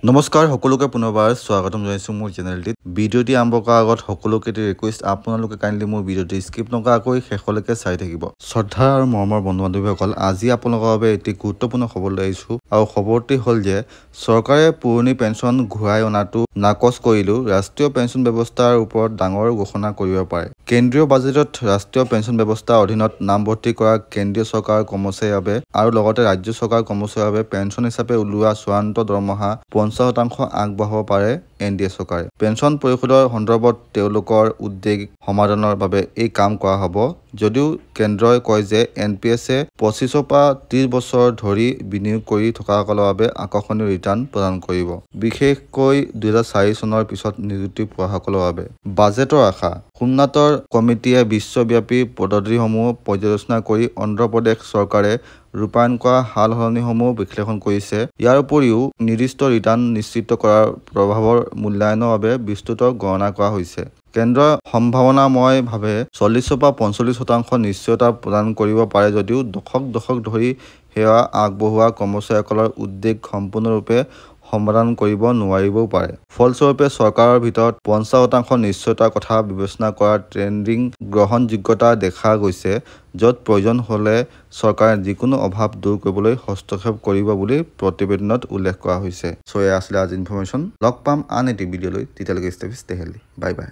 নমস্কাৰ সকলোকে পুনৰবাৰ স্বাগতম জনাইছোঁ মোৰ চেনেলটিত। ভিডিঅ'টি আৰম্ভ কৰাৰ আগত সকলোকে ৰিকুৱেষ্ট, আপোনালোকে কাইণ্ডলি মোৰ ভিডিঅ'টি স্কিপ নকৰাকৈ শেষলৈকে চাই থাকিব। শ্ৰদ্ধা আৰু মৰমৰ বন্ধু বান্ধৱীসকল, আজি আপোনালোকৰ বাবে এটি গুৰুত্বপূৰ্ণ খবৰ লৈ আহিছোঁ আৰু খবৰটি হ'ল যে চৰকাৰে পুৰণি পেঞ্চন ঘূৰাই অনাটো নাকচ কৰিলেও ৰাষ্ট্ৰীয় পেঞ্চন ব্যৱস্থাৰ ওপৰত ডাঙৰ ঘোষণা কৰিব পাৰে। কেন্দ্ৰীয় বাজেটত ৰাষ্ট্ৰীয় পেঞ্চন ব্যৱস্থাৰ অধীনত নামভৰ্তি কৰা কেন্দ্ৰীয় চৰকাৰৰ কৰ্মচাৰীৰ বাবে আৰু লগতে ৰাজ্য চৰকাৰৰ কৰ্মচাৰীৰ বাবে পেঞ্চন হিচাপে ওলোৱা চূড়ান্ত দৰমহা 50% আগবঢ়াব পাৰে এনডিএ চৰকাৰে। পেঞ্চন পৰিশোধৰ সন্দৰ্ভত তেওঁলোকৰ উদ্বেগ সমাধানৰ বাবে এই কাম কৰা হ'ব। যদিও কেন্দ্ৰই কয় যে এনপিএছে 25 পৰা 30 বছৰ ধৰি বিনিয়োগ কৰি থকাসকলৰ বাবে আকৰ্ষণীয় ৰিটাৰ্ণ প্ৰদান কৰিব, বিশেষকৈ 2004 চনৰ পিছত নিযুক্তি পোৱাসকলৰ বাবে। বাজেটৰ আশা। সোমনাথৰ কমিটিয়ে বিশ্বব্যাপী পদ্ধতিসমূহ পৰ্যালোচনা কৰি অন্ধ্ৰ প্ৰদেশ চৰকাৰে ৰূপায়ণ কৰা সালসলনিসমূহ বিশ্লেষণ কৰিছে। ইয়াৰ উপৰিও নিৰ্দিষ্ট ৰিটাৰ্ণ নিশ্চিত কৰাৰ প্ৰভাৱৰ মূল্যায়নৰ বাবে বিস্তৃত গণনা কৰা হৈছে। কেন্দ্ৰই সম্ভাৱনাময়ভাৱে 40 পৰা 45% নিশ্চয়তা প্ৰদান কৰিব পাৰে যদিও দশক ধৰি সেৱা আগবঢ়োৱা কৰ্মচাৰীসকলৰ উদ্বেগ সম্পূৰ্ণৰূপে সমাধান কৰিব নোৱাৰিবও পাৰে। ফলস্বৰূপে চৰকাৰৰ ভিতৰত 50% নিশ্চয়তাৰ কথা বিবেচনা কৰা ট্ৰেণ্ডিং গ্ৰহণযোগ্যতা দেখা গৈছে, য'ত প্ৰয়োজন হ'লে চৰকাৰে যিকোনো অভাৱ দূৰ কৰিবলৈ হস্তক্ষেপ কৰিব বুলি প্ৰতিবেদনত উল্লেখ কৰা হৈছে। এয়া আছিলে আজি ইনফৰমেশ্যন। লগ পাম আন এটি ভিডিঅ'লৈ, তেতিয়ালৈকে ষ্টে হেল্ডি। Bye bye.